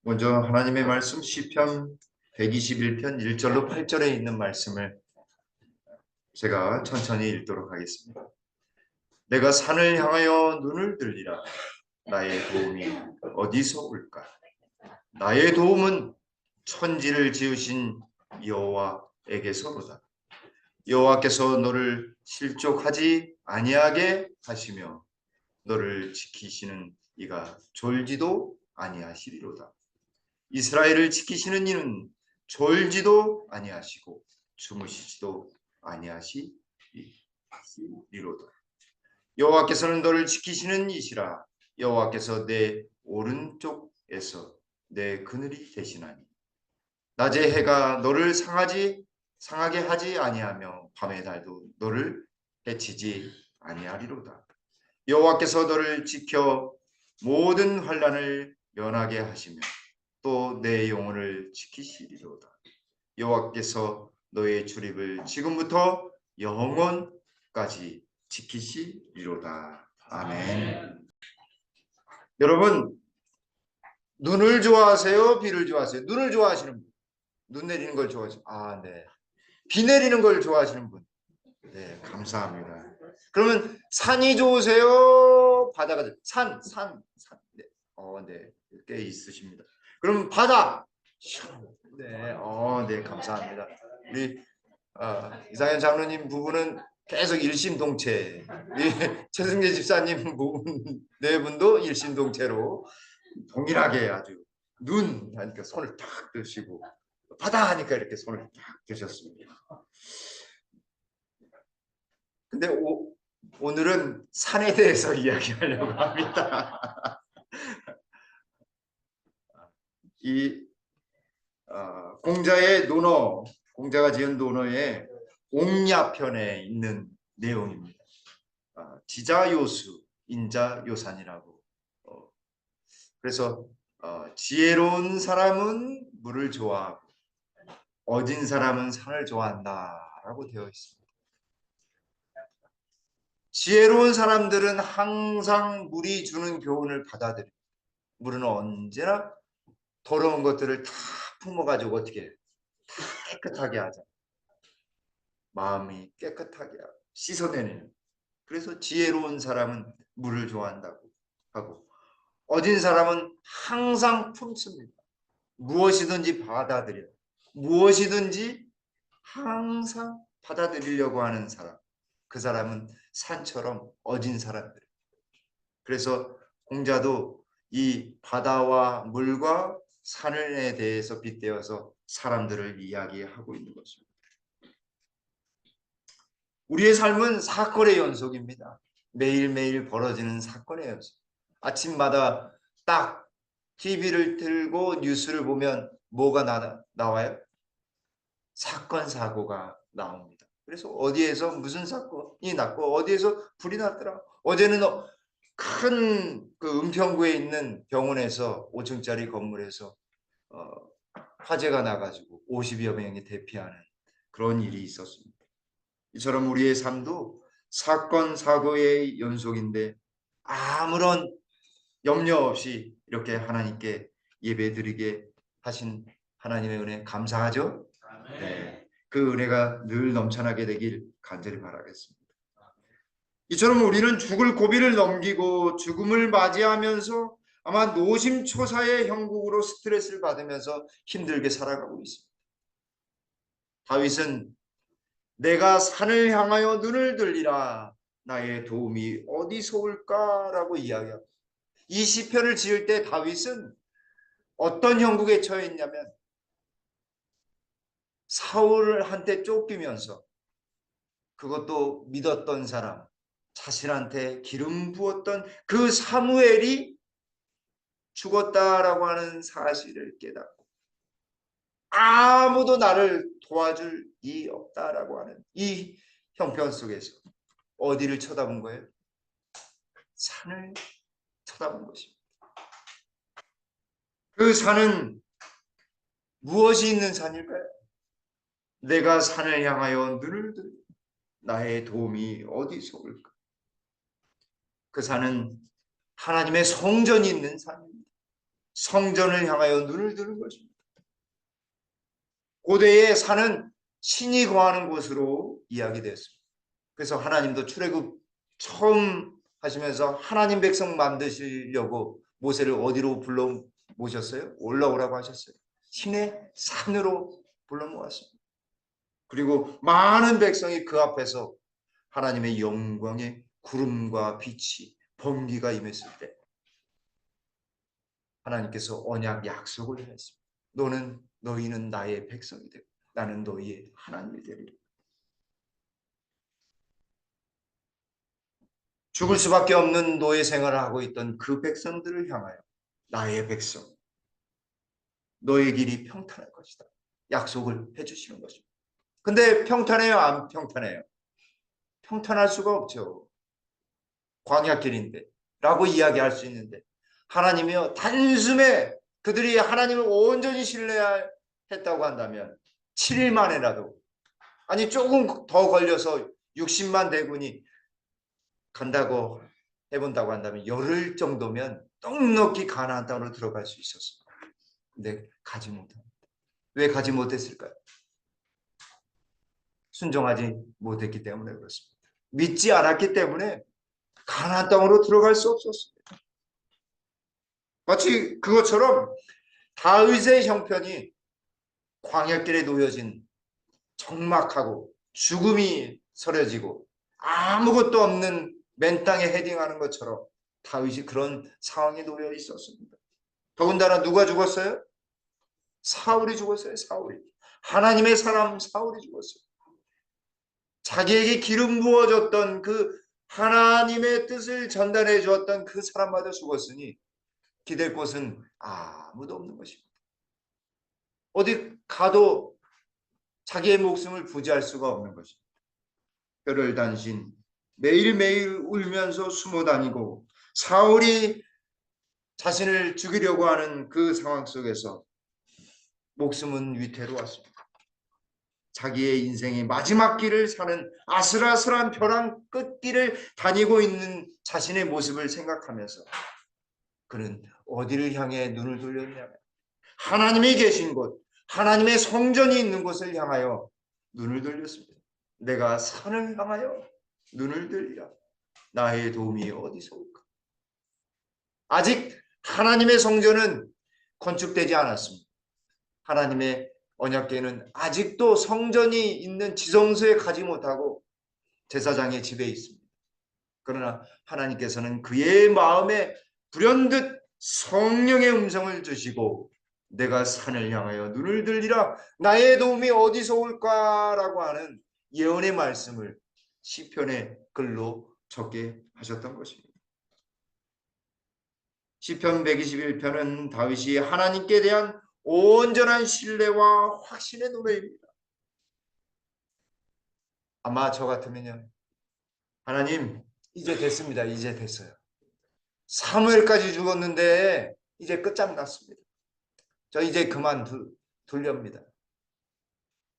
먼저 하나님의 말씀 시편 121편 1절로 8절에 있는 말씀을 제가 천천히 읽도록 하겠습니다. 내가 산을 향하여 눈을 들리라. 나의 도움이 어디서 올까? 나의 도움은 천지를 지으신 여호와에게서로다. 여호와께서 너를 실족하지 아니하게 하시며 너를 지키시는 이가 졸지도 아니하시리로다. 이스라엘을 지키시는 이는 졸지도 아니하시고 주무시지도 아니하시리로다. 여호와께서는 너를 지키시는 이시라. 여호와께서 내 오른쪽에서 내 그늘이 되시나니 낮에 해가 너를 상하게 하지 아니하며 밤의 달도 너를 해치지 아니하리로다. 여호와께서 너를 지켜 모든 환난을 면하게 하시며 또 내 영혼을 지키시리로다. 여호와께서 너의 출입을 지금부터 영원까지 지키시리로다. 아멘. 여러분, 눈을 좋아하세요? 비를 좋아하세요? 눈을 좋아하시는 분, 눈 내리는 걸 좋아하시는 분, 네. 비 내리는 걸 좋아하시는 분, 네, 감사합니다. 그러면 산이 좋으세요? 바다가 산, 네, 네, 꽤 있으십니다. 그럼 바다, 네, 네, 감사합니다. 우리 이상현 장로님 부부는 계속 일심동체, 최승재 집사님 부분 네 분도 일심동체로 동일하게 아주 눈 하니까 손을 탁 드시고 바다 하니까 이렇게 손을 탁 드셨습니다. 근데 오늘은 산에 대해서 이야기하려고 합니다. 이 공자의 논어, 공자가 지은 논어의 옥야편에 있는 내용입니다. 지자요수, 인자요산이라고. 그래서 지혜로운 사람은 물을 좋아하고 어진 사람은 산을 좋아한다라고 되어 있습니다. 지혜로운 사람들은 항상 물이 주는 교훈을 받아들입니다. 물은 언제나 더러운 것들을 다 품어가지고 어떻게 다 깨끗하게 하자. 마음이 깨끗하게 씻어내는. 그래서 지혜로운 사람은 물을 좋아한다고 하고 어진 사람은 항상 품습니다. 무엇이든지 받아들여. 무엇이든지 항상 받아들이려고 하는 사람. 그 사람은 산처럼 어진 사람들. 그래서 공자도 이 바다와 물과 산에 대해서 빗대어서 사람들을 이야기하고 있는 것입니다. 우리의 삶은 사건의 연속입니다. 매일매일 벌어지는 사건의 연속. 아침마다 딱 TV를 틀고 뉴스를 보면 뭐가 나와요? 사건, 사고가 나옵니다. 그래서 어디에서 무슨 사건이 났고 어디에서 불이 났더라. 어제는 큰 그 은평구에 있는 병원에서 5층짜리 건물에서 화재가 나가지고 50여 명이 대피하는 그런 일이 있었습니다. 이처럼 우리의 삶도 사건, 사고의 연속인데 아무런 염려 없이 이렇게 하나님께 예배드리게 하신 하나님의 은혜 감사하죠? 네, 그 은혜가 늘 넘쳐나게 되길 간절히 바라겠습니다. 이처럼 우리는 죽을 고비를 넘기고 죽음을 맞이하면서 아마 노심초사의 형국으로 스트레스를 받으면서 힘들게 살아가고 있습니다. 다윗은 내가 산을 향하여 눈을 들리라 나의 도움이 어디서 올까라고 이야기합니다. 이 시편을 지을 때 다윗은 어떤 형국에 처해 있냐면 사울한테 쫓기면서 그것도 믿었던 사람, 자신한테 기름 부었던 그 사무엘이 죽었다라고 하는 사실을 깨닫고 아무도 나를 도와줄 이 없다라고 하는 이 형편 속에서 어디를 쳐다본 거예요? 산을 쳐다본 것입니다. 그 산은 무엇이 있는 산일까요? 내가 산을 향하여 눈을 들고 나의 도움이 어디서 올까? 그 산은 하나님의 성전이 있는 산입니다. 성전을 향하여 눈을 드는 것입니다. 고대의 산은 신이 거하는 곳으로 이야기되었습니다. 그래서 하나님도 출애굽 처음 하시면서 하나님 백성 만드시려고 모세를 어디로 불러 모셨어요? 올라오라고 하셨어요. 신의 산으로 불러 모았습니다. 그리고 많은 백성이 그 앞에서 하나님의 영광의 구름과 빛이 번기가 임했을 때 하나님께서 언약 약속을 했습니다. 너희는 나의 백성이 되고 나는 너희의 하나님이 되리라. 죽을 수밖에 없는 노예 생활을 하고 있던 그 백성들을 향하여 나의 백성, 너의 길이 평탄할 것이다. 약속을 해주시는 것입니다. 근데 평탄해요? 안 평탄해요? 평탄할 수가 없죠. 광야길인데 라고 이야기할 수 있는데 하나님이요 단숨에 그들이 하나님을 온전히 신뢰했다고 한다면 7일 만에라도 아니 조금 더 걸려서 60만 대군이 간다고 해본다고 한다면 열흘 정도면 넉넉히 가나안 땅으로 들어갈 수 있었습니다. 근데 가지 못합니다. 왜 가지 못했을까요? 순종하지 못했기 때문에 그렇습니다. 믿지 않았기 때문에 가나안 땅으로 들어갈 수 없었습니다. 마치 그것처럼 다윗의 형편이 광야길에 놓여진 적막하고 죽음이 서려지고 아무것도 없는 맨 땅에 헤딩하는 것처럼 다윗이 그런 상황에 놓여 있었습니다. 더군다나 누가 죽었어요? 사울이 죽었어요. 사울이. 하나님의 사람 사울이 죽었어요. 자기에게 기름 부어줬던 그 하나님의 뜻을 전달해 주었던 그 사람마저 죽었으니 기댈 곳은 아무도 없는 것입니다. 어디 가도 자기의 목숨을 부지할 수가 없는 것입니다. 뼈를 단신 매일매일 울면서 숨어 다니고 사울이 자신을 죽이려고 하는 그 상황 속에서 목숨은 위태로웠습니다. 자기의 인생의 마지막 길을 사는 아슬아슬한 벼랑 끝길을 다니고 있는 자신의 모습을 생각하면서 그는 어디를 향해 눈을 돌렸냐면 하나님이 계신 곳, 하나님의 성전이 있는 곳을 향하여 눈을 돌렸습니다. 내가 산을 향하여 눈을 들리라. 나의 도움이 어디서 올까? 아직 하나님의 성전은 건축되지 않았습니다. 하나님의 언약궤는 아직도 성전이 있는 지성소에 가지 못하고 제사장의 집에 있습니다. 그러나 하나님께서는 그의 마음에 불현듯 성령의 음성을 주시고 내가 산을 향하여 눈을 들리라 나의 도움이 어디서 올까라고 하는 예언의 말씀을 시편의 글로 적게 하셨던 것입니다. 시편 121편은 다윗이 하나님께 대한 온전한 신뢰와 확신의 노래입니다. 아마 저 같으면요. 하나님 이제 됐습니다. 이제 됐어요. 사무엘까지 죽었는데 이제 끝장났습니다. 저 이제 그만 둘렵니다.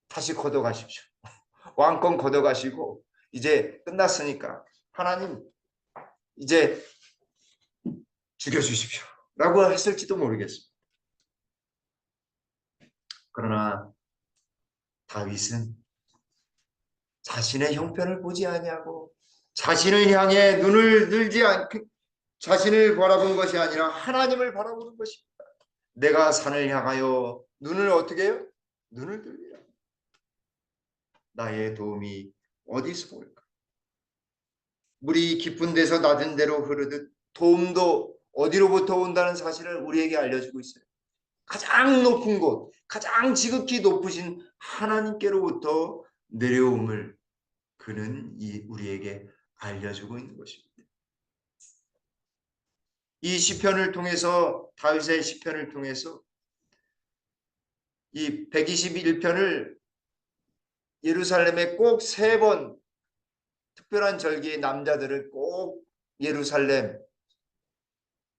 다시 걷어가십시오. 왕권 걷어가시고 이제 끝났으니까 하나님 이제 죽여주십시오. 라고 했을지도 모르겠습니다. 그러나 다윗은 자신의 형편을 보지 아니하고 자신을 향해 눈을 들지 않고 자신을 바라본 것이 아니라 하나님을 바라보는 것입니다. 내가 산을 향하여 눈을 어떻게 해요? 눈을 들리라. 나의 도움이 어디서 올까? 물이 깊은 데서 낮은 데로 흐르듯 도움도 어디로부터 온다는 사실을 우리에게 알려주고 있어요. 가장 높은 곳, 가장 지극히 높으신 하나님께로부터 내려옴을 그는 우리에게 알려주고 있는 것입니다. 이 시편을 통해서 다윗의 시편을 통해서 이 121편을 예루살렘에 꼭 3번 특별한 절기의 남자들을 꼭 예루살렘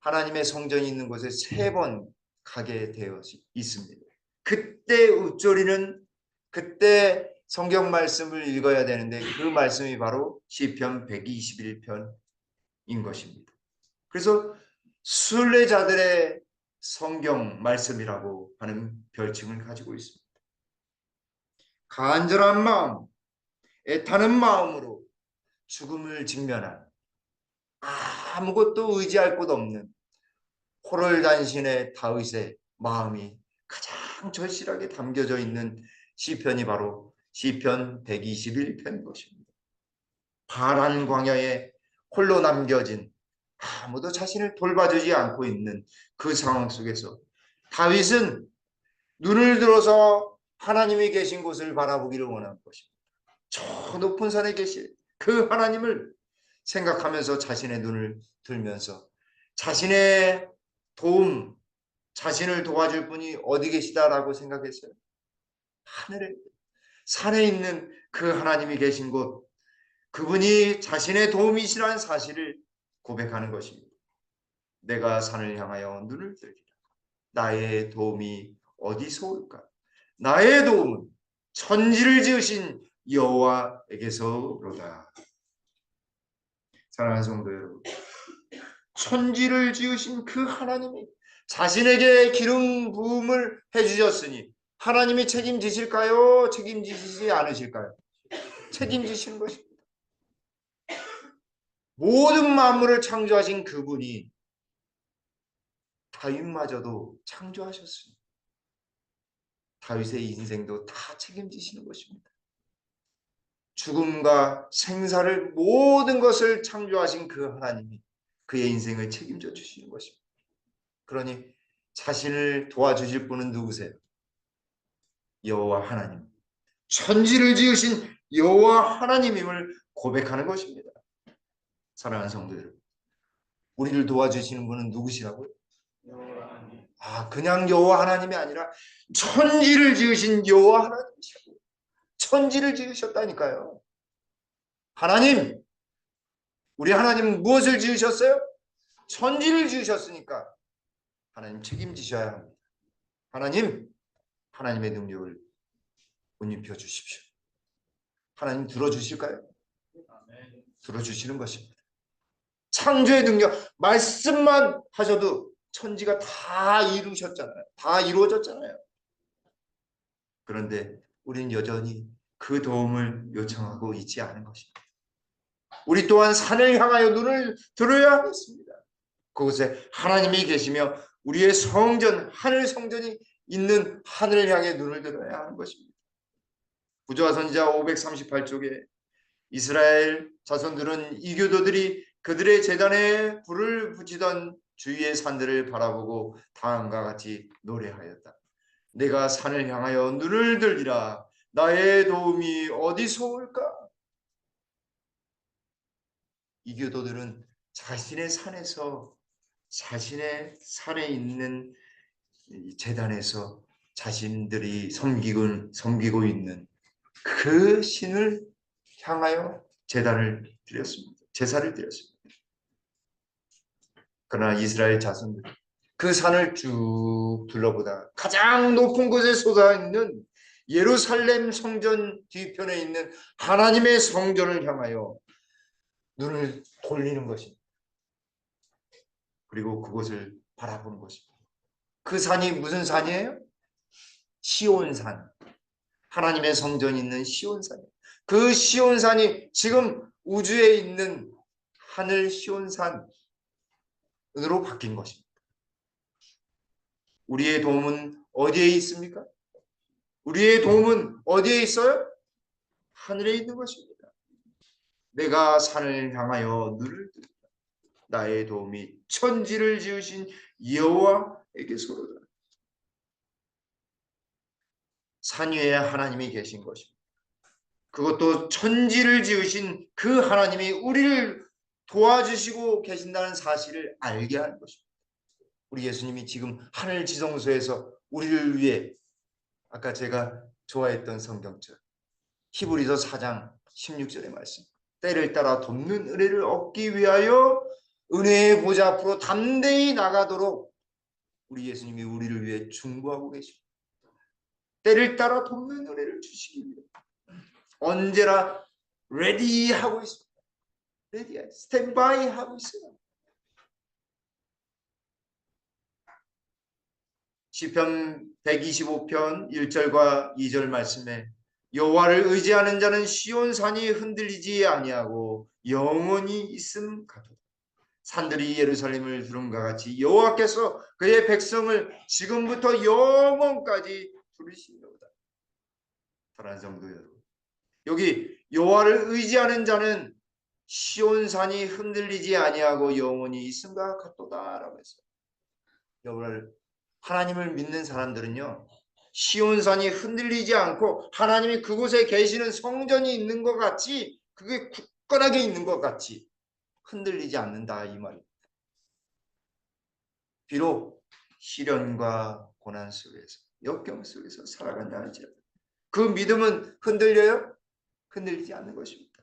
하나님의 성전이 있는 곳에 3번 가게 되어 있습니다. 그때 읊조리는 그때 성경 말씀을 읽어야 되는데 그 말씀이 바로 시편 121편인 것입니다. 그래서 순례자들의 성경 말씀이라고 하는 별칭을 가지고 있습니다. 간절한 마음, 애타는 마음으로 죽음을 직면한 아무것도 의지할 곳 없는 호롤단신의 다윗의 마음이 가장 절실하게 담겨져 있는 시편이 바로 시편 121편인 것입니다. 파란 광야에 홀로 남겨진 아무도 자신을 돌봐주지 않고 있는 그 상황 속에서 다윗은 눈을 들어서 하나님이 계신 곳을 바라보기를 원한 것입니다. 저 높은 산에 계신 그 하나님을 생각하면서 자신의 눈을 들면서 자신의 도움, 자신을 도와줄 분이 어디 계시다라고 생각했어요. 하늘에, 산에 있는 그 하나님이 계신 곳, 그분이 자신의 도움이시라는 사실을 고백하는 것입니다. 내가 산을 향하여 눈을 들리라. 나의 도움이 어디서 올까? 나의 도움은 천지를 지으신 여호와에게서로다. 사랑하는 성도 여러분, 천지를 지으신 그 하나님이 자신에게 기름 부음을 해주셨으니 하나님이 책임지실까요? 책임지시지 않으실까요? 책임지시는 것입니다. 모든 만물을 창조하신 그분이 다윗마저도 창조하셨습니다. 다윗의 인생도 다 책임지시는 것입니다. 죽음과 생사를 모든 것을 창조하신 그 하나님이 그의 인생을 책임져 주시는 것입니다. 그러니 자신을 도와주실 분은 누구세요? 여호와 하나님. 천지를 지으신 여호와 하나님임을 고백하는 것입니다. 사랑하는 성도 여러분, 우리를 도와주시는 분은 누구시라고요? 그냥 여호와 하나님이 아니라 천지를 지으신 여호와 하나님이시고 천지를 지으셨다니까요. 하나님, 우리 하나님은 무엇을 지으셨어요? 천지를 지으셨으니까 하나님 책임지셔야 합니다. 하나님, 하나님의 능력을 못 입혀 주십시오. 하나님 들어주실까요? 들어주시는 것입니다. 창조의 능력, 말씀만 하셔도 천지가 다 이루셨잖아요. 다 이루어졌잖아요. 그런데 우리는 여전히 그 도움을 요청하고 있지 않은 것입니다. 우리 또한 산을 향하여 눈을 들어야 하겠습니다. 그곳에 하나님이 계시며 우리의 성전, 하늘 성전이 있는 하늘을 향해 눈을 들어야 하는 것입니다. 구조와 선지자 538쪽에 이스라엘 자손들은 이교도들이 그들의 제단에 불을 붙이던 주위의 산들을 바라보고 다음과 같이 노래하였다. 내가 산을 향하여 눈을 들리라. 나의 도움이 어디서 올까? 이교도들은 자신의 산에서, 자신의 산에 있는 제단에서 자신들이 섬기고 있는 그 신을 향하여 제사를 드렸습니다. 그러나 이스라엘 자손들 그 산을 쭉 둘러보다 가장 높은 곳에 솟아있는 예루살렘 성전 뒤편에 있는 하나님의 성전을 향하여 눈을 돌리는 것입니다. 그리고 그곳을 바라보는 것입니다. 그 산이 무슨 산이에요? 시온산. 하나님의 성전이 있는 시온산이에요. 그 시온산이 지금 우주에 있는 하늘 시온산으로 바뀐 것입니다. 우리의 도움은 어디에 있습니까? 우리의 도움은 어디에 있어요? 하늘에 있는 것입니다. 내가 산을 향하여 눈을 들다. 나의 도움이 천지를 지으신 여호와에게서로다. 산 위에 하나님이 계신 것입니다. 그것도 천지를 지으신 그 하나님이 우리를 도와주시고 계신다는 사실을 알게 하는 것입니다. 우리 예수님이 지금 하늘 지성소에서 우리를 위해 아까 제가 좋아했던 성경절 히브리서 4장 16절의 말씀, 때를 따라 돕는 은혜를 얻기 위하여 은혜의 보좌 앞으로 담대히 나가도록 우리 예수님이 우리를 위해 중보하고 계십니다. 때를 따라 돕는 은혜를 주시기 위해 언제나 레디하고 있습니다. 레디, 스탠바이 하고 있어요. 시편 125편 1절과 2절 말씀에 여호와를 의지하는 자는 시온 산이 흔들리지 아니하고 영원히 있음 같도다. 산들이 예루살렘을 두른과 같이 여호와께서 그의 백성을 지금부터 영원까지 두르시려다. 사랑하는 성도 여러분, 여기 여호와를 의지하는 자는 시온 산이 흔들리지 아니하고 영원히 있음과 같도다라고 했어요. 여호와를 하나님을 믿는 사람들은요, 시온산이 흔들리지 않고 하나님이 그곳에 계시는 성전이 있는 것 같이, 그게 굳건하게 있는 것 같이 흔들리지 않는다 이 말입니다. 비록 시련과 고난 속에서 역경 속에서 살아간다 할지라도 그 믿음은 흔들려요? 흔들리지 않는 것입니다.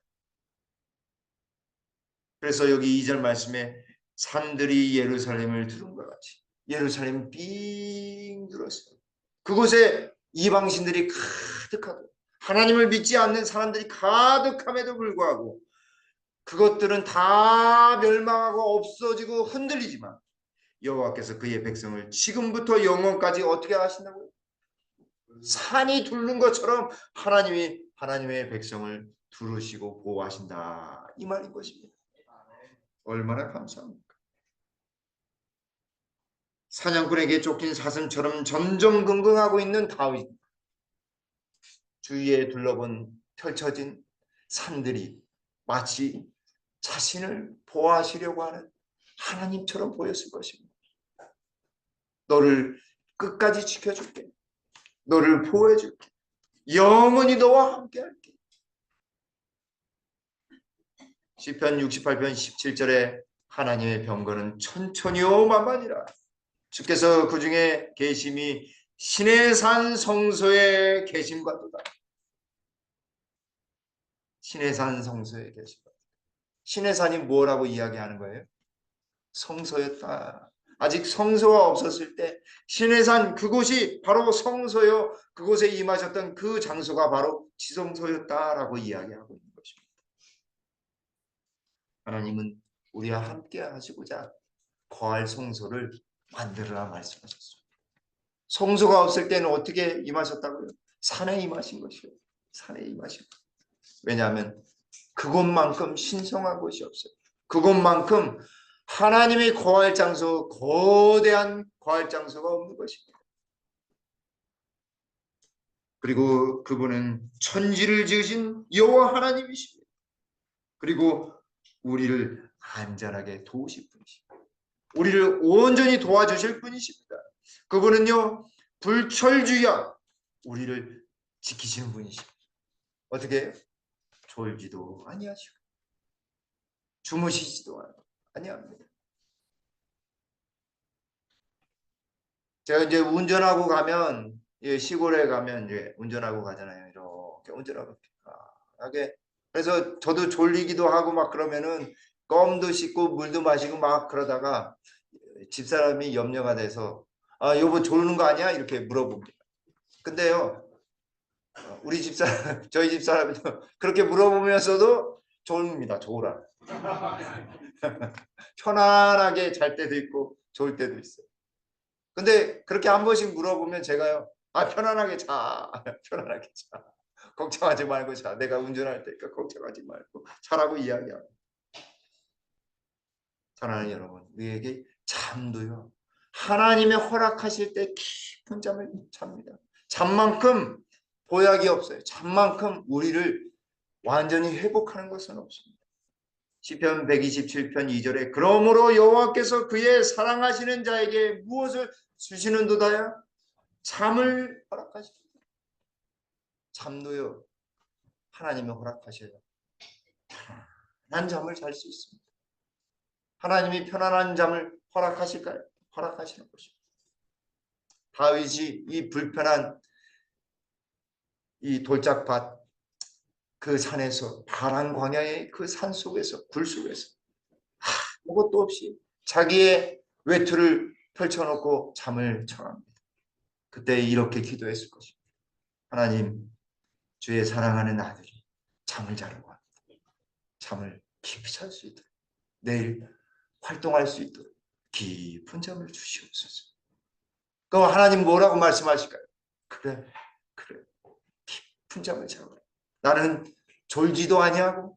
그래서 여기 2절 말씀에 산들이 예루살렘을 두른 것 같이 예루살렘 빙 둘었어요. 그곳에 이방신들이 가득하고 하나님을 믿지 않는 사람들이 가득함에도 불구하고 그것들은 다 멸망하고 없어지고 흔들리지만 여호와께서 그의 백성을 지금부터 영원까지 어떻게 하신다고요? 산이 두른 것처럼 하나님이 하나님의 백성을 두르시고 보호하신다 이 말인 것입니다. 얼마나 감사합니까? 사냥꾼에게 쫓긴 사슴처럼 전전긍긍하고 있는 다윗, 주위에 둘러본 펼쳐진 산들이 마치 자신을 보호하시려고 하는 하나님처럼 보였을 것입니다. 너를 끝까지 지켜줄게. 너를 보호해줄게. 영원히 너와 함께할게. 시편 68편 17절에 하나님의 병거는 천천히요 만만이라. 주께서 그 중에 계심이 신의 산 성소에 계심과도다. 신의 산 성소에 계심과. 신의 산이 뭐라고 이야기하는 거예요? 성소였다. 아직 성소가 없었을 때 신의 산 그곳이 바로 성소요. 그곳에 임하셨던 그 장소가 바로 지성소였다라고 이야기하고 있는 것입니다. 하나님은 우리와 함께 하시고자 거할 성소를 만들어라 말씀하셨습니다. 성소가 없을 때는 어떻게 임하셨다고요? 산에 임하신 것이요. 산에 임하신 것. 왜냐하면 그곳만큼 신성한 곳이 없어요. 그곳만큼 하나님의 거할 장소, 거대한 거할 장소가 없는 것입니다. 그리고 그분은 천지를 지으신 여호와 하나님이십니다. 그리고 우리를 안전하게 도우실 분이십니다. 우리를 온전히 도와주실 분이십니다. 그분은요, 불철주야 우리를 지키시는 분이십니다. 어떻게 해요? 졸지도 아니하시고 주무시지도 아니합니다. 제가 이제 운전하고 가면 시골에 가면 이제 운전하고 가잖아요. 이렇게 운전하고 하게 그래서 저도 졸리기도 하고 막 그러면은 껌도 씹고 물도 마시고 막 그러다가 집사람이 염려가 돼서 아 여보 졸는 거 아니야? 이렇게 물어봅니다. 근데요 우리 집사람 저희 집사람이 그렇게 물어보면서도 졸립니다. 졸아. 편안하게 잘 때도 있고 졸 때도 있어요. 근데 그렇게 한 번씩 물어보면 제가요. 아 편안하게 자. 편안하게 자. 걱정하지 말고 자. 내가 운전할 테니까 걱정하지 말고 자라고 이야기하고. 사랑하는 여러분, 우리에게 잠도요. 하나님의 허락하실 때 깊은 잠을 잡니다. 잠만큼 보약이 없어요. 잠만큼 우리를 완전히 회복하는 것은 없습니다. 시편 127편 2절에 그러므로 여호와께서 그의 사랑하시는 자에게 무엇을 주시는도다야? 잠을 허락하십니다. 잠도요. 하나님이 허락하셔야 편안한 잠을 잘 수 있습니다. 하나님이 편안한 잠을 허락하실까요? 허락하시는 것입니다. 다윗이 이 불편한 이 돌짝밭 그 산에서 파란 광야의 그 산 속에서 굴 속에서 아무것도 없이 자기의 외투를 펼쳐놓고 잠을 청합니다. 그때 이렇게 기도했을 것입니다. 하나님, 주의 사랑하는 아들이 잠을 자려고 합니다. 잠을 깊이 잘 수 있도록 내일 활동할 수 있도록 깊은 잠을 주시옵소서. 그럼 하나님 뭐라고 말씀하실까요? 그래, 그래. 깊은 잠을 자고 나는 졸지도 아니하고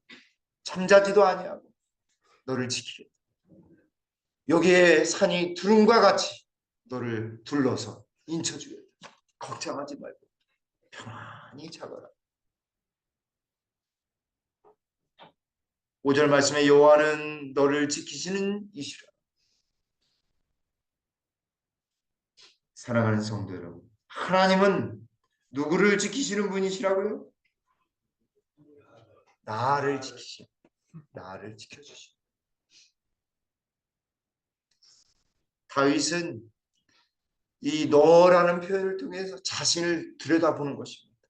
잠자지도 아니하고 너를 지키려. 여기에 산이 두rum과 같이 너를 둘러서 인쳐주려. 걱정하지 말고 편안히 자거라. 5절 말씀에 여호와는 너를 지키시는 이시라. 사랑하는 성도 여러분, 하나님은 누구를 지키시는 분이시라고요? 나를 지키시, 나를 지켜주시. 다윗은 이 너라는 표현을 통해서 자신을 들여다보는 것입니다.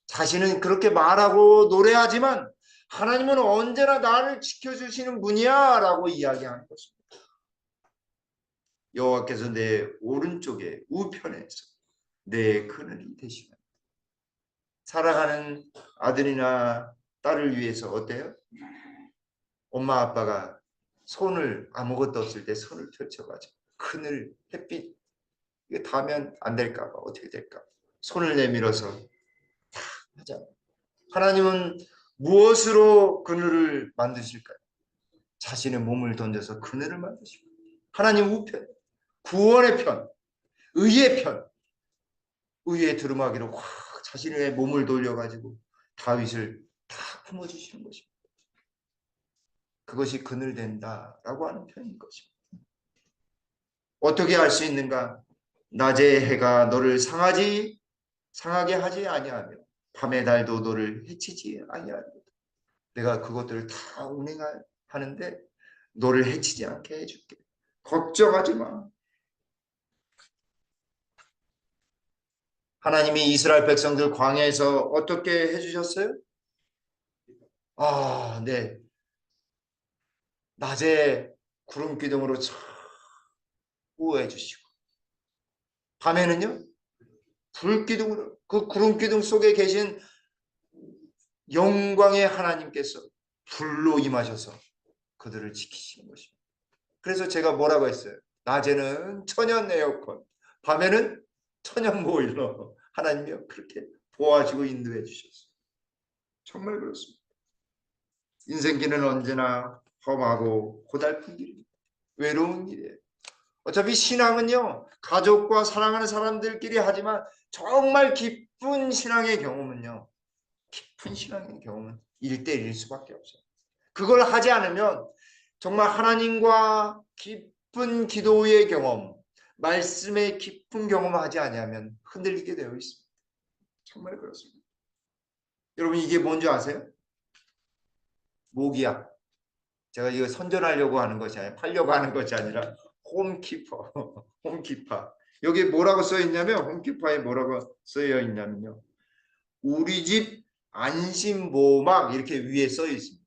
자신은 그렇게 말하고 노래하지만 하나님은 언제나 나를 지켜주시는 분이야 라고 이야기하는 것입니다. 여호와께서 내 오른쪽에 우편에서 내 그늘이 되시면 사랑하는 아들이나 딸을 위해서 어때요? 엄마 아빠가 손을 아무것도 없을 때 손을 펼쳐가지고 그늘 햇빛 이거 닿으면 안 될까 봐 어떻게 될까 손을 내밀어서 다 하잖아요. 하나님은 무엇으로 그늘을 만드실까요? 자신의 몸을 던져서 그늘을 만드시고 하나님 우편 구원의 편 의의 편 의의 두루마기로 확 자신의 몸을 돌려가지고 다윗을 다 품어주시는 것입니다. 그것이 그늘 된다라고 하는 표현인 것입니다. 어떻게 알 수 있는가? 낮의 해가 너를 상하게 하지 아니하며 밤의 달도 너를 해치지 아니하며 내가 그것들을 다 운행하는데 너를 해치지 않게 해줄게. 걱정하지 마. 하나님이 이스라엘 백성들 광야에서 어떻게 해주셨어요? 아, 네. 낮에 구름 기둥으로 우호해 주시고 밤에는요 불 기둥으로 그 구름 기둥 속에 계신 영광의 하나님께서 불로 임하셔서 그들을 지키시는 것입니다. 그래서 제가 뭐라고 했어요? 낮에는 천연 에어컨, 밤에는 천연 보일러. 하나님이요 그렇게 보호하시고 인도해 주셨어요. 정말 그렇습니다. 인생길은 언제나 험하고 고달픈 길입니다. 외로운 길이에요. 어차피 신앙은요 가족과 사랑하는 사람들끼리 하지만 정말 깊은 신앙의 경험은요 깊은 신앙의 경험은 1대1일 수밖에 없어요. 그걸 하지 않으면 정말 하나님과 깊은 기도의 경험 말씀의 깊은 경험을 하지 아니하면 흔들리게 되어 있습니다. 정말 그렇습니다. 여러분 이게 뭔지 아세요? 모기약. 제가 이거 선전하려고 하는 것이 아니라 팔려고 하는 것이 아니라 홈키퍼. 홈키퍼. 여기 뭐라고 써 있냐면 홈키퍼에 뭐라고 쓰여 있냐면요. 우리 집 안심보호막 이렇게 위에 써 있습니다.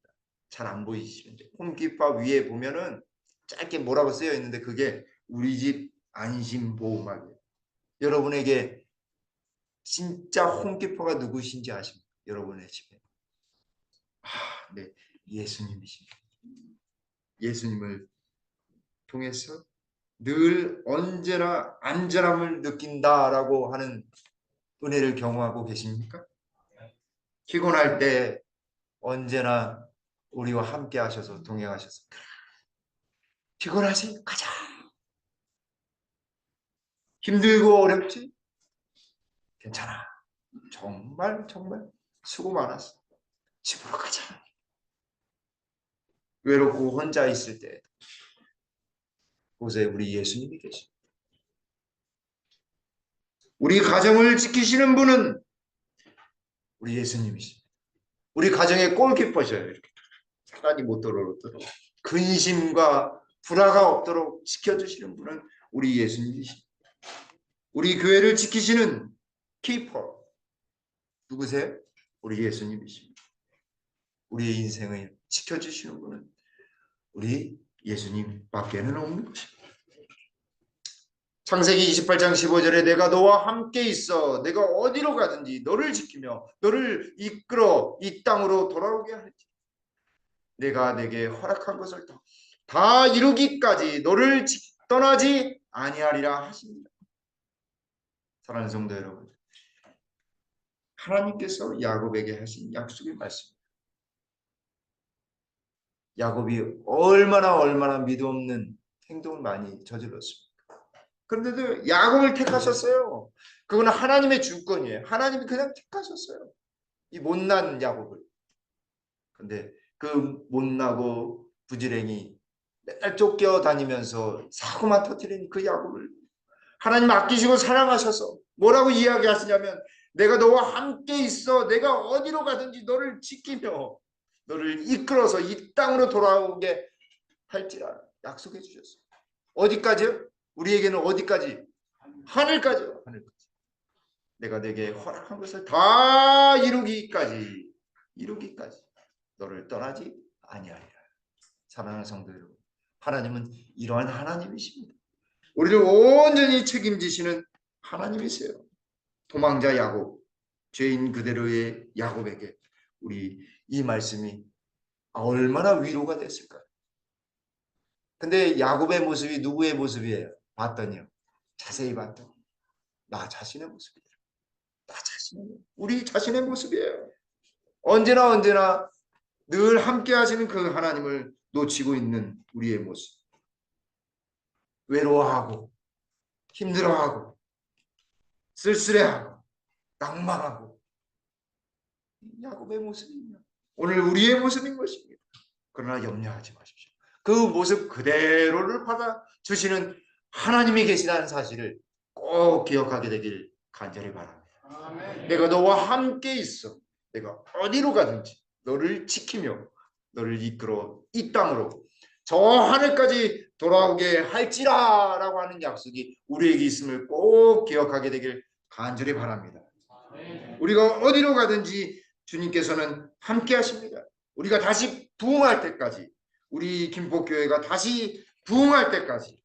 잘 안 보이시면 홈키퍼 위에 보면은 짧게 뭐라고 쓰여 있는데 그게 우리 집 안심보호막이에요. 여러분에게 진짜 홈키퍼가 누구신지 아십니까? 여러분의 집에. 네, 예수님이십니다. 예수님을 통해서 늘 언제나 안전함을 느낀다라고 하는 은혜를 경험하고 계십니까? 피곤할 때 언제나 우리와 함께 하셔서 동행하셔서 피곤하지? 가자. 힘들고 어렵지? 괜찮아. 정말 수고 많았어. 집으로 가자. 외롭고 혼자 있을 때 곳에 우리 예수님이 계십니다. 우리 가정을 지키시는 분은 우리 예수님이십니다. 우리 가정의 골키퍼셔요. 이렇게 사단이 못 들어오도록 근심과 불화가 없도록 지켜주시는 분은 우리 예수님이십니다. 우리 교회를 지키시는 키퍼 누구세요? 우리 예수님이십니다. 우리의 인생을 지켜주시는 분은 우리 예수님밖에는 없는 것입니다. 창세기 28장 15절에 내가 너와 함께 있어 내가 어디로 가든지 너를 지키며 너를 이끌어 이 땅으로 돌아오게 할지 내가 내게 허락한 것을 다 이루기까지 너를 떠나지 아니하리라 하십니다. 사랑하는 성도 여러분, 하나님께서 야곱에게 하신 약속의 말씀, 야곱이 얼마나 믿음 없는 행동을 많이 저질렀습니까? 그런데도 야곱을 택하셨어요. 그건 하나님의 주권이에요. 하나님이 그냥 택하셨어요. 이 못난 야곱을. 근데 그 못나고 부지랭이 맨날 쫓겨다니면서 사고만 터뜨린 그 야곱을 하나님 아끼시고 사랑하셔서 뭐라고 이야기하시냐면, 내가 너와 함께 있어. 내가 어디로 가든지 너를 지키며 너를 이끌어서 이 땅으로 돌아오게 할지라 약속해 주셨어요. 어디까지요? 우리에게는 어디까지? 하늘까지요. 하늘까지. 내가 내게 허락한 것을 다 이루기까지 너를 떠나지 아니하리라. 사랑하는 성도 여러분, 하나님은 이러한 하나님이십니다. 우리를 온전히 책임지시는 하나님이세요. 도망자 야곱, 죄인 그대로의 야곱에게 우리 이 말씀이 얼마나 위로가 됐을까요? 근데 야곱의 모습이 누구의 모습이에요? 봤더니요. 자세히 봤더니 나 자신의 모습이에요. 우리 자신의 모습이에요. 언제나 늘 함께 하시는 그 하나님을 놓치고 있는 우리의 모습. 외로워하고 힘들어하고 쓸쓸해하고 낭만하고, 야곱의 모습입니다. 오늘 우리의 모습인 것입니다. 그러나 염려하지 마십시오. 그 모습 그대로를 받아주시는 하나님이 계시다는 사실을 꼭 기억하게 되길 간절히 바랍니다. 아멘. 내가 너와 함께 있어. 내가 어디로 가든지 너를 지키며 너를 이끌어 이 땅으로 저 하늘까지 돌아오게 할지라 라고 하는 약속이 우리에게 있음을 꼭 기억하게 되길 간절히 바랍니다. 우리가 어디로 가든지 주님께서는 함께 하십니다. 우리가 다시 부흥할 때까지, 우리 김포교회가 다시 부흥할 때까지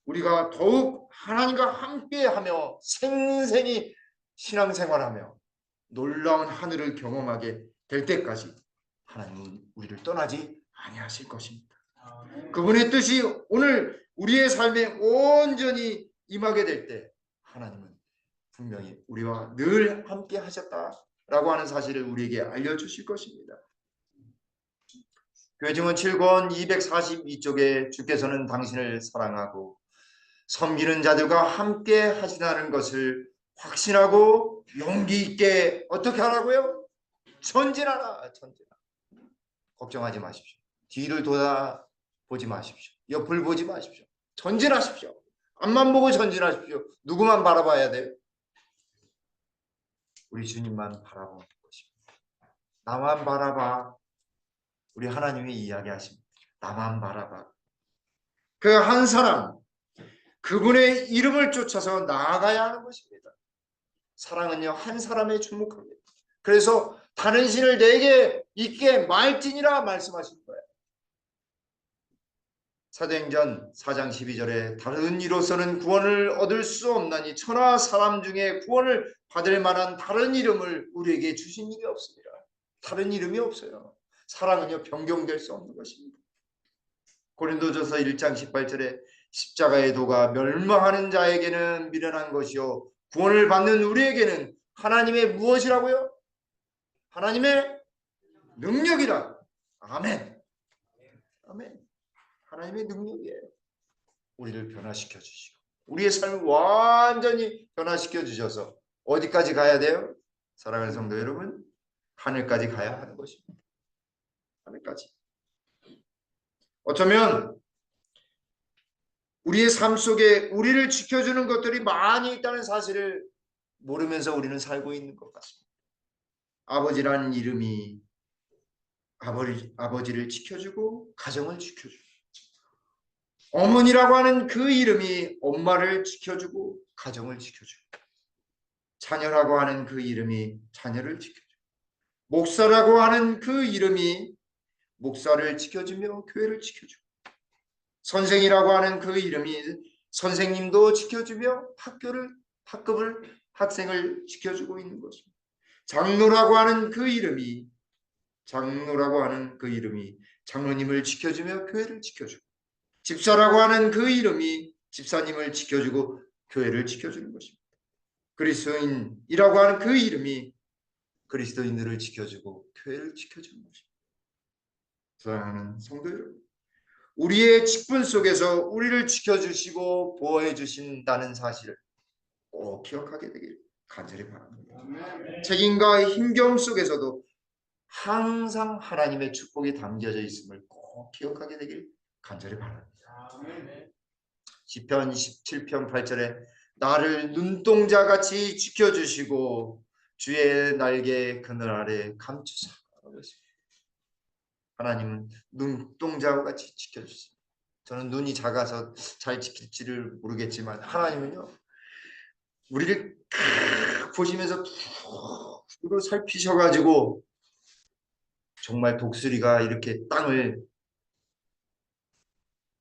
우리가 더욱 하나님과 함께하며 생생히 신앙생활하며 놀라운 하늘을 경험하게 될 때까지 하나님은 우리를 떠나지 아니하실 것입니다. 그분의 뜻이 오늘 우리의 삶에 온전히 임하게 될 때 하나님은 분명히 우리와 늘 함께 하셨다라고 하는 사실을 우리에게 알려주실 것입니다. 교회증언 7권 242쪽에 주께서는 당신을 사랑하고 섬기는 자들과 함께 하시다는 것을 확신하고 용기 있게 어떻게 하라고요? 전진하라. 걱정하지 마십시오. 뒤를 돌아보지 마십시오. 옆을 보지 마십시오. 전진하십시오. 앞만 보고 전진하십시오. 누구만 바라봐야 돼요? 우리 주님만 바라보는 것입니다. 나만 바라봐. 우리 하나님이 이야기하십니다. 나만 바라봐. 그 한 사람, 그분의 이름을 쫓아서 나아가야 하는 것입니다. 사랑은요, 한 사람에 주목합니다. 그래서 다른 신을 내게 있게 말지니라 말씀하신 거예요. 사도행전 4장 12절에 다른 이로서는 구원을 얻을 수 없나니 천하 사람 중에 구원을 받을 만한 다른 이름을 우리에게 주신 일이 없습니다. 다른 이름이 없어요. 사랑은요, 변경될 수 없는 것입니다. 고린도전서 1장 18절에 십자가의 도가 멸망하는 자에게는 미련한 것이요 구원을 받는 우리에게는 하나님의 무엇이라고요? 하나님의 능력이라. 아멘. 아멘. 하나님의 능력이에요. 우리를 변화시켜 주시고 우리의 삶을 완전히 변화시켜 주셔서 어디까지 가야 돼요? 사랑하는 성도 여러분, 하늘까지 가야 하는 것입니다. 하늘까지. 어쩌면 우리의 삶 속에 우리를 지켜주는 것들이 많이 있다는 사실을 모르면서 우리는 살고 있는 것 같습니다. 아버지라는 이름이 아버지를 지켜주고 가정을 지켜주고, 어머니라고 하는 그 이름이 엄마를 지켜주고 가정을 지켜주고, 자녀라고 하는 그 이름이 자녀를 지켜주고, 목사라고 하는 그 이름이 목사를 지켜주며 교회를 지켜주고, 선생이라고 하는 그 이름이 선생님도 지켜주며 학생을 지켜주고 있는 것입니다. 장로라고 하는 그 이름이 장로님을 지켜주며 교회를 지켜주고, 집사라고 하는 그 이름이 집사님을 지켜주고 교회를 지켜주는 것입니다. 그리스도인이라고 하는 그 이름이 그리스도인들을 지켜주고 교회를 지켜주는 것입니다. 사랑하는 성도 여러분, 우리의 직분 속에서 우리를 지켜주시고 보호해 주신다는 사실을 꼭 기억하게 되길 간절히 바랍니다. 책임과 힘겨움 속에서도 항상 하나님의 축복이 담겨져 있음을 꼭 기억하게 되길 간절히 바랍니다. 시편 27편 8절에 나를 눈동자같이 지켜주시고 주의 날개 그늘 아래 감추사. 하나님은 눈동자와 같이 지켜주십니다. 저는 눈이 작아서 잘 지킬지를 모르겠지만 하나님은요, 우리를 보시면서 푹 살피셔가지고 정말 독수리가 이렇게 땅을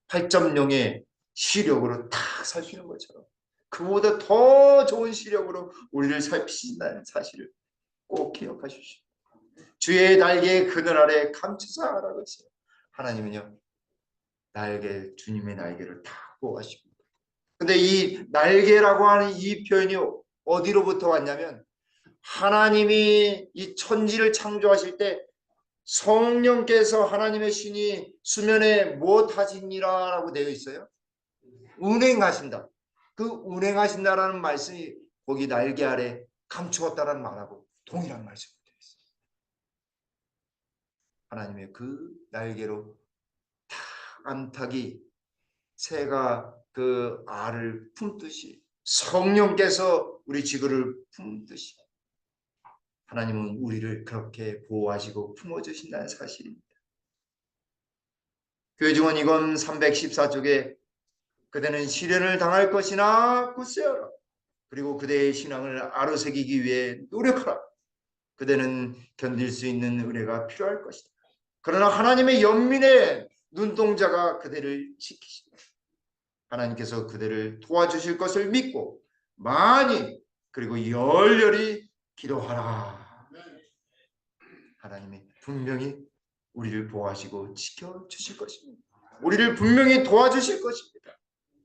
8.0의 시력으로 탁 살피는 것처럼 그보다 더 좋은 시력으로 우리를 살피신다는 사실을 꼭 기억하십시오. 주의 날개 그늘 아래 감추사라고 했어요. 하나님은요, 날개, 주님의 날개를 다 보호하십니다. 근데 이 날개라고 하는 이 표현이 어디로부터 왔냐면 하나님이 이 천지를 창조하실 때 성령께서 하나님의 신이 수면에 무엇하시니라 라고 되어 있어요. 운행하신다. 그 운행하신다라는 말씀이 거기 날개 아래 감추었다라는 말하고 동일한 말씀이 되어 있어요. 하나님의 그 날개로 탁 암탉이 새가 그 알을 품듯이 성령께서 우리 지구를 품듯이 하나님은 우리를 그렇게 보호하시고 품어주신다는 사실입니다. 교회 증언 이건 314쪽에 그대는 시련을 당할 것이나 굳세어라. 그리고 그대의 신앙을 아로새기기 위해 노력하라. 그대는 견딜 수 있는 은혜가 필요할 것이다. 그러나 하나님의 연민의 눈동자가 그대를 지키시다. 하나님께서 그대를 도와주실 것을 믿고 많이 그리고 열렬히 기도하라. 하나님이 분명히 우리를 보호하시고 지켜주실 것입니다. 우리를 분명히 도와주실 것입니다.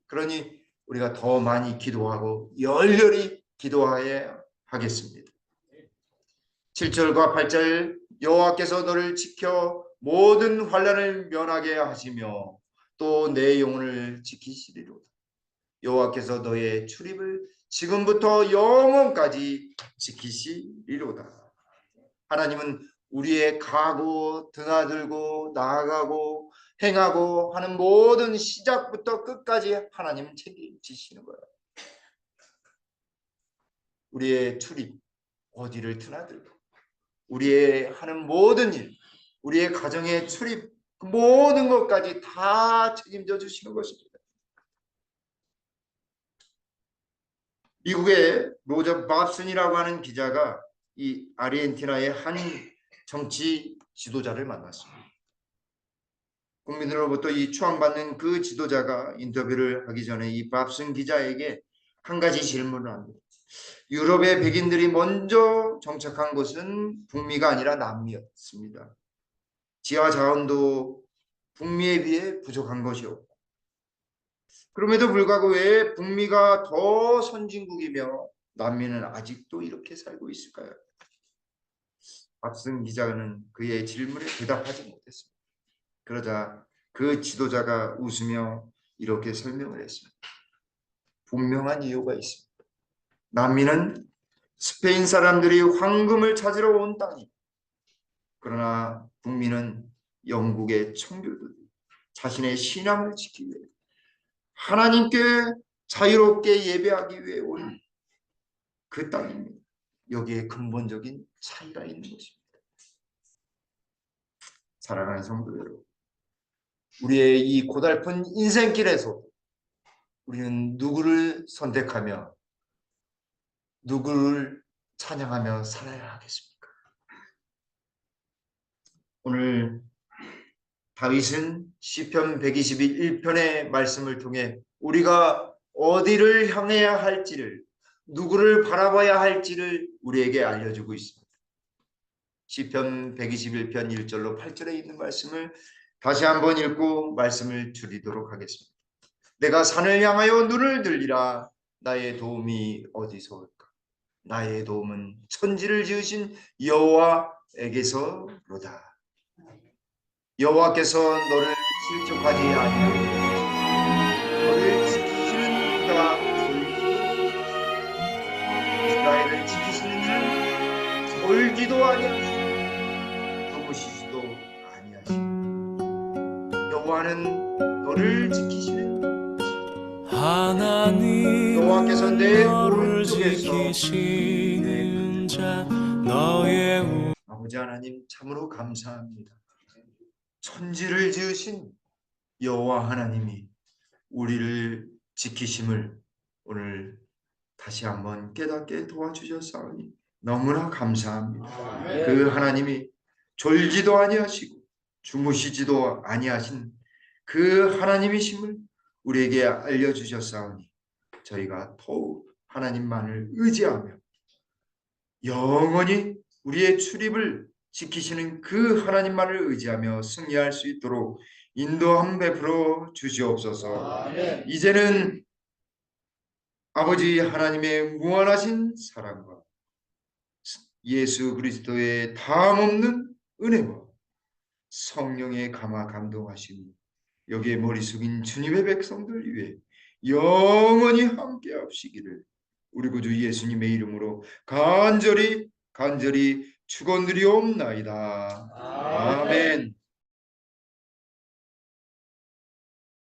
그러니 우리가 더 많이 기도하고 열렬히 기도해야 하겠습니다. 7절과 8절 여호와께서 너를 지켜 모든 환난을 면하게 하시며 또 내 영혼을 지키시리로다. 여호와께서 너의 출입을 지금부터 영원까지 지키시리로다. 하나님은 우리의 가고 드나들고 나아가고 행하고 하는 모든 시작부터 끝까지 하나님은 책임지시는 거예요. 우리의 출입, 어디를 드나들고 우리의 하는 모든 일, 우리의 가정의 출입, 그 모든 것까지 다 책임져 주시는 것입니다. 미국의 로저 밥슨이라고 하는 기자가 이 아르헨티나의 한 정치 지도자를 만났습니다. 국민으로부터 이 추앙받는 그 지도자가 인터뷰를 하기 전에 이 밥슨 기자에게 한 가지 질문을 합니다. 유럽의 백인들이 먼저 정착한 곳은 북미가 아니라 남미였습니다. 지하 자원도 북미에 비해 부족한 것이었고 그럼에도 불구하고 왜 북미가 더 선진국이며 남미는 아직도 이렇게 살고 있을까요? 박승 기자는 그의 질문에 대답하지 못했습니다. 그러자 그 지도자가 웃으며 이렇게 설명을 했습니다. 분명한 이유가 있습니다. 남미는 스페인 사람들이 황금을 찾으러 온 땅이 그러나 북미는 영국의 청교도들이 자신의 신앙을 지키기 위해 하나님께 자유롭게 예배하기 위해 온 그 땅입니다. 여기에 근본적인 차이가 있는 것입니다. 사랑하는 성도 여러분, 우리의 이 고달픈 인생길에서 우리는 누구를 선택하며 누구를 찬양하며 살아야 하겠습니까? 오늘 다윗은 시편 121편의 말씀을 통해 우리가 어디를 향해야 할지를 누구를 바라봐야 할지를 우리에게 알려주고 있습니다. 시편 121편 1절로 8절에 있는 말씀을 다시 한번 읽고 말씀을 줄이도록 하겠습니다. 내가 산을 향하여 눈을 들리라 나의 도움이 어디서 올까? 나의 도움은 천지를 지으신 여호와에게서로다. 여호와께서 너를 실족하지 아니하고 너를 지키시는 이가 이스라엘을 지키시는 이는 졸지도 아니하시고 주무시지도 아니하시고 여호와는 너를 지키시는 하나님 여호와께서 내 너를 오른쪽에서 지키시는 자 너의 아버지 하나님 참으로 감사합니다. 천지를 지으신 여호와 하나님이 우리를 지키심을 오늘 다시 한번 깨닫게 도와주셨사오니 너무나 감사합니다. 그 하나님이 졸지도 아니하시고 주무시지도 아니하신 그 하나님이심을 우리에게 알려주셨사오니 저희가 더욱 하나님만을 의지하며 영원히 우리의 출입을 지키시는 그 하나님만을 의지하며 승리할 수 있도록 인도함 베풀어 주시옵소서. 아멘. 이제는 아버지 하나님의 무한하신 사랑과 예수 그리스도의 다함없는 은혜와 성령의 감화 감동하심이 여기에 머리 숙인 주님의 백성들 위해 영원히 함께 하시기를 우리 구주 예수님의 이름으로 간절히 축원드리옵나이다. 아멘.